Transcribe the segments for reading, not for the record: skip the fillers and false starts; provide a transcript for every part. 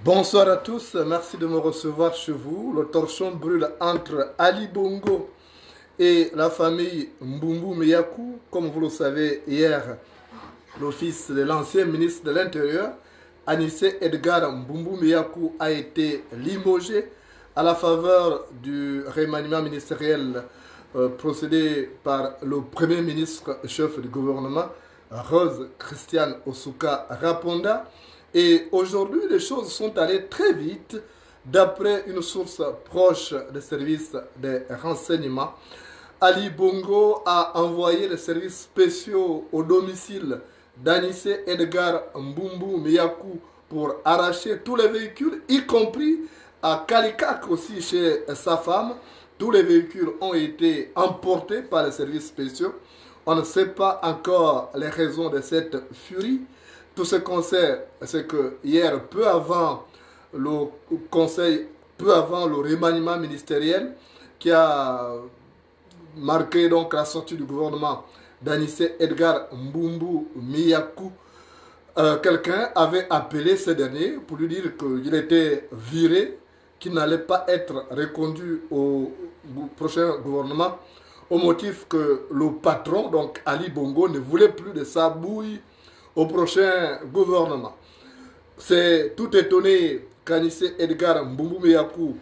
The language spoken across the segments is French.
Bonsoir à tous, merci de me recevoir chez vous. Le torchon brûle entre Ali Bongo et la famille Mbumbu Meyaku. Comme vous le savez, hier, l'office de l'ancien ministre de l'Intérieur, Anissé Edgar Mbumbu Meyaku, a été limogé à la faveur du remaniement ministériel procédé par le Premier ministre chef du gouvernement, Rose Christiane Osuka Raponda. Et aujourd'hui, les choses sont allées très vite. D'après une source proche des services de renseignement, Ali Bongo a envoyé les services spéciaux au domicile d'Anissé Edgar Mbumbu Meyaku pour arracher tous les véhicules, y compris à Kalikak aussi chez sa femme. Tous les véhicules ont été emportés par les services spéciaux. On ne sait pas encore les raisons de cette furie. Tout ce qu'on sait, c'est que hier, peu avant le remaniement ministériel qui a marqué donc la sortie du gouvernement d'Anissé Edgar Mbumbu Meyaku, quelqu'un avait appelé ce dernier pour lui dire qu'il était viré, qu'il n'allait pas être reconduit au prochain gouvernement au motif que le patron, donc Ali Bongo, ne voulait plus de sa bouille au prochain gouvernement. C'est tout étonné qu'Anissé Edgar Mbumbu Meyaku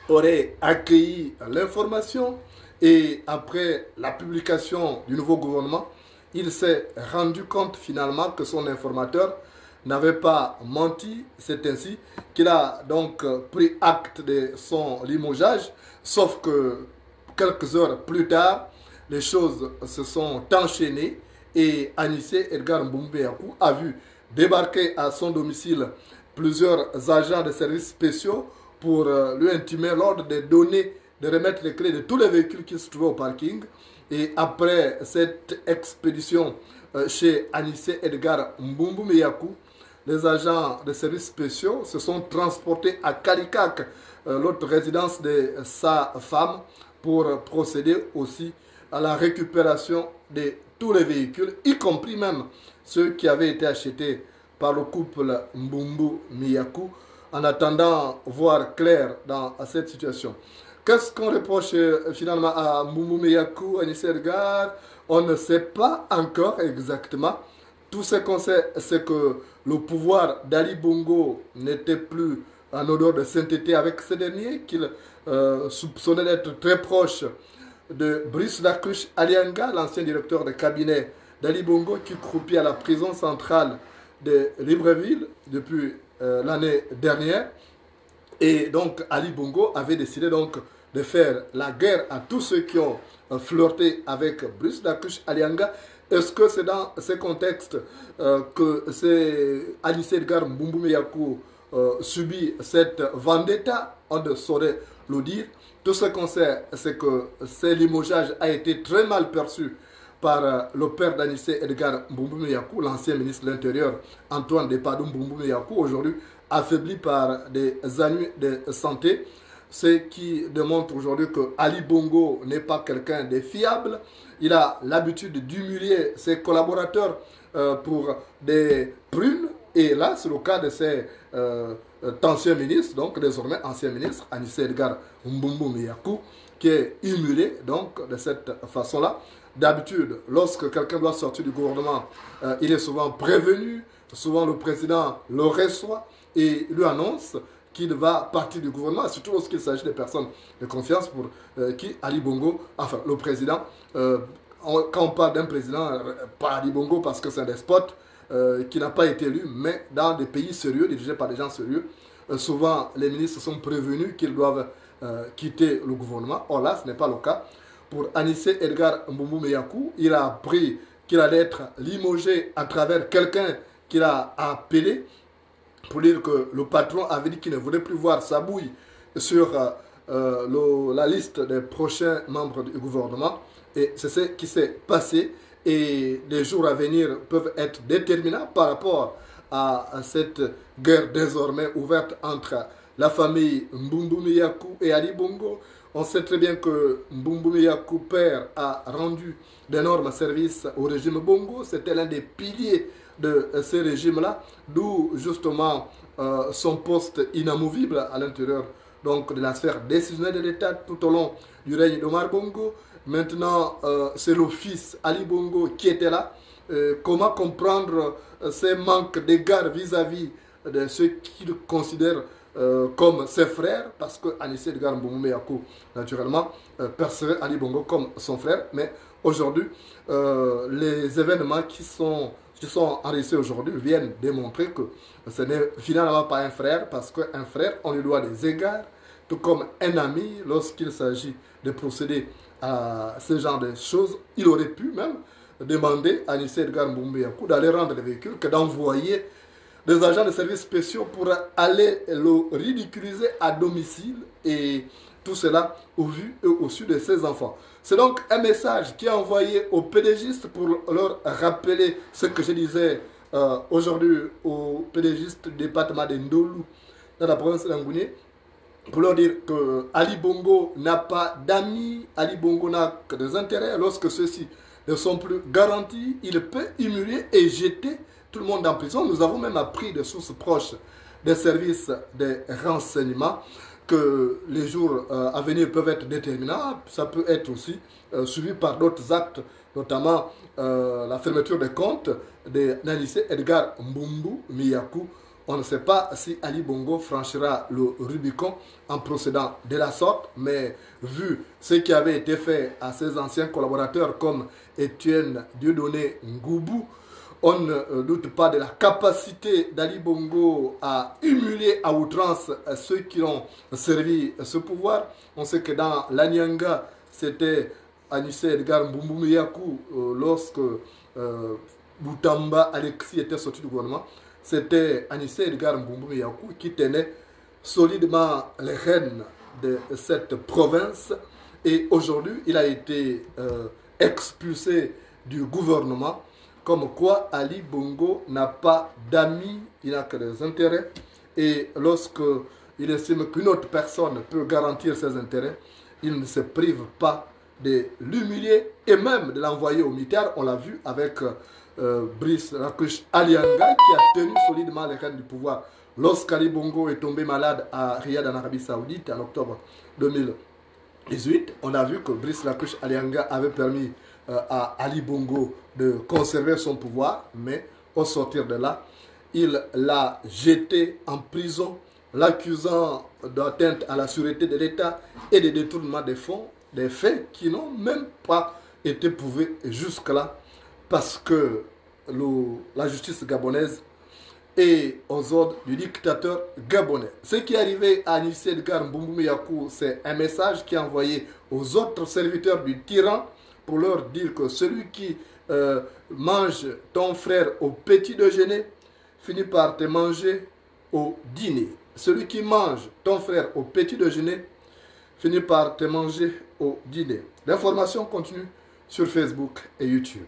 aurait accueilli l'information et après la publication du nouveau gouvernement, il s'est rendu compte finalement que son informateur n'avait pas menti. C'est ainsi qu'il a donc pris acte de son limogeage, sauf que quelques heures plus tard, les choses se sont enchaînées et Anissé Edgar Mbumbu Meyaku a vu débarquer à son domicile plusieurs agents de services spéciaux pour lui intimer l'ordre de donner, de remettre les clés de tous les véhicules qui se trouvaient au parking. Et après cette expédition chez Anissé Edgar Mbumbu Meyaku, les agents de services spéciaux se sont transportés à Kalikak, l'autre résidence de sa femme, pour procéder aussi à la récupération de tous les véhicules, y compris même ceux qui avaient été achetés par le couple Mbumbu Meyaku, en attendant voir clair dans cette situation. Qu'est-ce qu'on reproche finalement à Mbumbu Meyaku, Anissé Edgar? On ne sait pas encore exactement Tout ce qu'on sait, c'est que le pouvoir d'Ali Bongo n'était plus en odeur de sainteté avec ce dernier, qu'il soupçonnait d'être très proche de Brice Lacuche Alianga, l'ancien directeur de cabinet d'Ali Bongo, qui croupit à la prison centrale de Libreville depuis l'année dernière. Et donc Ali Bongo avait décidé donc de faire la guerre à tous ceux qui ont flirté avec Brice Lacuche Alianga. Est-ce que c'est dans ce contexte que c'est Alice Edgar Mbumbu Meyaku subit cette vendetta? On ne saurait le dire. Tout ce qu'on sait, c'est que ce limogeage a été très mal perçu par le père d'Anissé Edgar Mbumbu Meyaku, l'ancien ministre de l'Intérieur Antoine Depadou Mbumbu Meyaku, aujourd'hui affaibli par des ennuis de santé, ce qui démontre aujourd'hui que Ali Bongo n'est pas quelqu'un de fiable. Il a l'habitude d'humilier ses collaborateurs pour des prunes. Et là, c'est le cas de ses anciens ministres, donc désormais anciens ministres, Anissé Edgar Mbumbu Meyaku, qui est humilié donc de cette façon-là. D'habitude, lorsque quelqu'un doit sortir du gouvernement, il est souvent prévenu, souvent le président le reçoit et lui annonce qu'il va partir du gouvernement, surtout lorsqu'il s'agit de personnes de confiance pour qui Ali Bongo, enfin le président, quand on parle d'un président, pas Ali Bongo parce que c'est un despote qui n'a pas été élu, mais dans des pays sérieux, dirigés par des gens sérieux, souvent les ministres sont prévenus qu'ils doivent quitter le gouvernement. Or là, ce n'est pas le cas. Pour Anissé Edgar Mbumbu Meyaku, il a appris qu'il allait être limogé à travers quelqu'un qu'il a appelé pour dire que le patron avait dit qu'il ne voulait plus voir sa bouille sur la liste des prochains membres du gouvernement. Et c'est ce qui s'est passé. Et les jours à venir peuvent être déterminants par rapport à cette guerre désormais ouverte entre la famille Mbumbu Meyaku et Ali Bongo. On sait très bien que Mbumbu Meyaku père a rendu d'énormes services au régime Bongo. C'était l'un des piliers de ce régime-là, d'où justement son poste inamovible à l'intérieur donc de la sphère décisionnelle de l'État tout au long du règne d'Omar Bongo. Maintenant, c'est le fils Ali Bongo qui était là. Comment comprendre ces manques d'égard vis-à-vis de ceux qu'il considère comme ses frères, parce que Anissé Edgar Mbumbu Meyaku, naturellement, percevait Ali Bongo comme son frère. Mais aujourd'hui, les événements qui sont enregistrés aujourd'hui viennent démontrer que ce n'est finalement pas un frère, parce qu'un frère, on lui doit des égards, tout comme un ami, lorsqu'il s'agit de procéder à ce genre de choses. Il aurait pu même demander à Anissé Edgar Mbumbu Meyaku d'aller rendre les véhicules que d'envoyer des agents de services spéciaux pour aller le ridiculiser à domicile, et tout cela au vu et au su de ses enfants. C'est donc un message qui est envoyé aux pédégistes pour leur rappeler ce que je disais aujourd'hui aux pédégistes du département de Ndolu dans la province d'Angouné, pour leur dire que Ali Bongo n'a pas d'amis, Ali Bongo n'a que des intérêts. Lorsque ceux-ci ne sont plus garantis, il peut humilier et jeter tout le monde en prison. Nous avons même appris de sources proches des services de renseignement que les jours à venir peuvent être déterminants. Ça peut être aussi suivi par d'autres actes, notamment la fermeture des comptes de Anissé Edgar Mbumbu Meyaku. On ne sait pas si Ali Bongo franchira le Rubicon en procédant de la sorte, mais vu ce qui avait été fait à ses anciens collaborateurs comme Étienne Dieudonné Ngoubou, on ne doute pas de la capacité d'Ali Bongo à humilier à outrance ceux qui ont servi ce pouvoir. On sait que dans l'Anyanga, c'était Anissé Edgar Mbumbu Meyaku lorsque Boutamba Alexis était sorti du gouvernement. C'était Anissé Edgar Mbumbu Meyaku qui tenait solidement les rênes de cette province. Et aujourd'hui, il a été expulsé du gouvernement. Comme quoi Ali Bongo n'a pas d'amis, il n'a que des intérêts. Et lorsque il estime qu'une autre personne peut garantir ses intérêts, il ne se prive pas de l'humilier et même de l'envoyer au militaire. On l'a vu avec Brice Lacuche Alianga qui a tenu solidement les rênes du pouvoir. Lorsqu'Ali Bongo est tombé malade à Riyad en Arabie Saoudite en octobre 2018, on a vu que Brice Lacuche Alianga avait permis à Ali Bongo de conserver son pouvoir, mais au sortir de là, il l'a jeté en prison, l'accusant d'atteinte à la sûreté de l'État et de détournement des fonds, des faits qui n'ont même pas été prouvés jusque-là, parce que la justice gabonaise est aux ordres du dictateur gabonais. Ce qui est arrivé à Anissé Edgar Mboumbou Miyakou, c'est un message qui est envoyé aux autres serviteurs du tyran pour leur dire que celui qui mange ton frère au petit déjeuner finit par te manger au dîner. Celui qui mange ton frère au petit déjeuner finit par te manger au dîner. L'information continue sur Facebook et YouTube.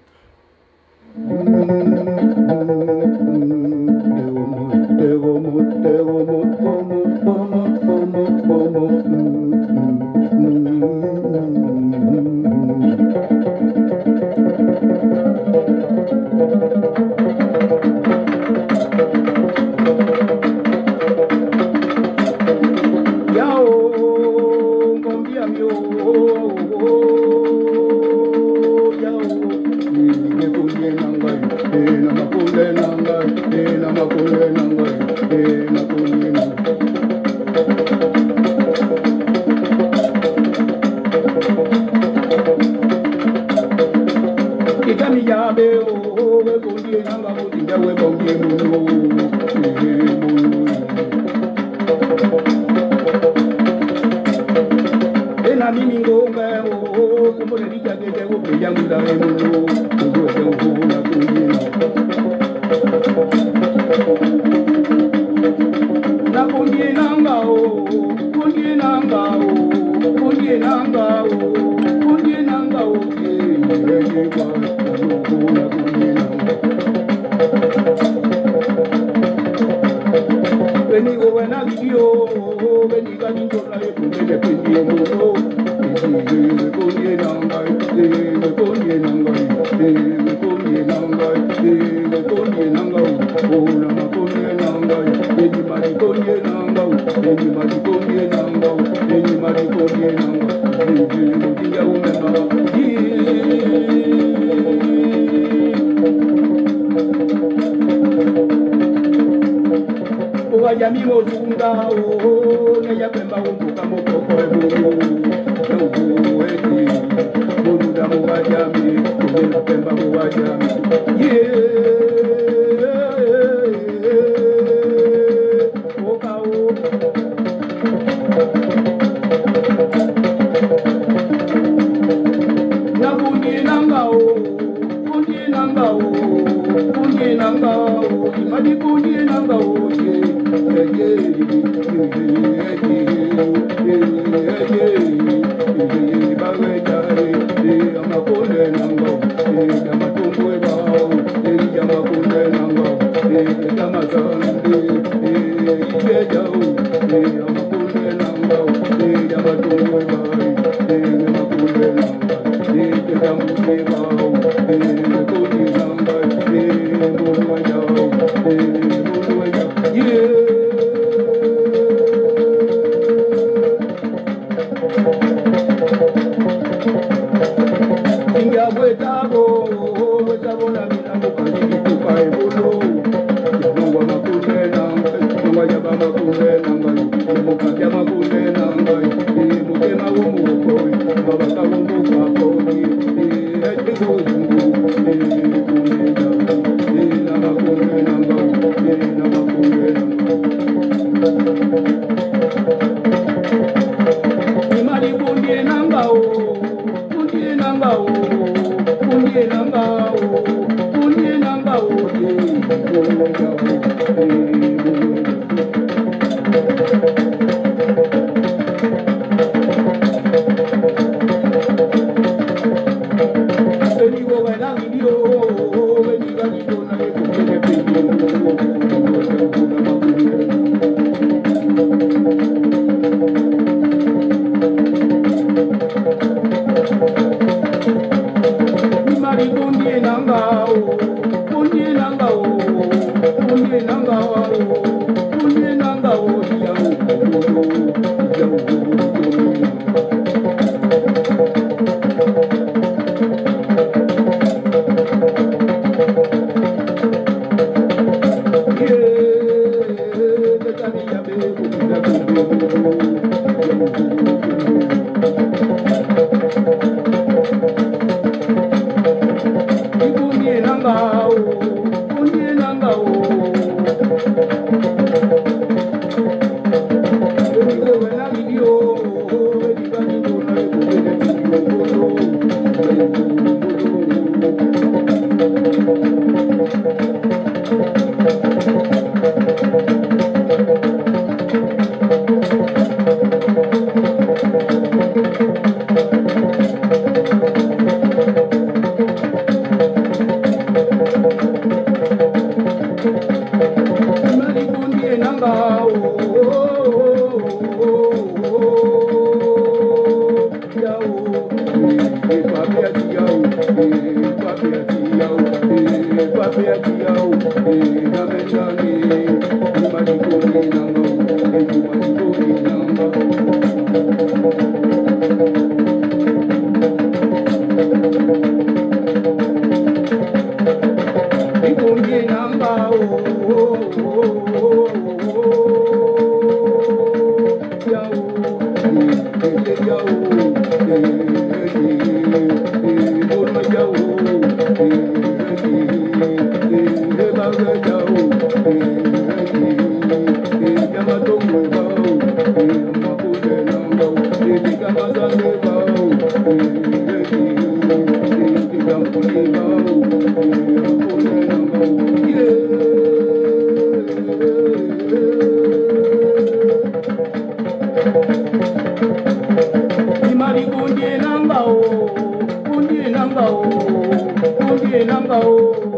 Kundi namba o,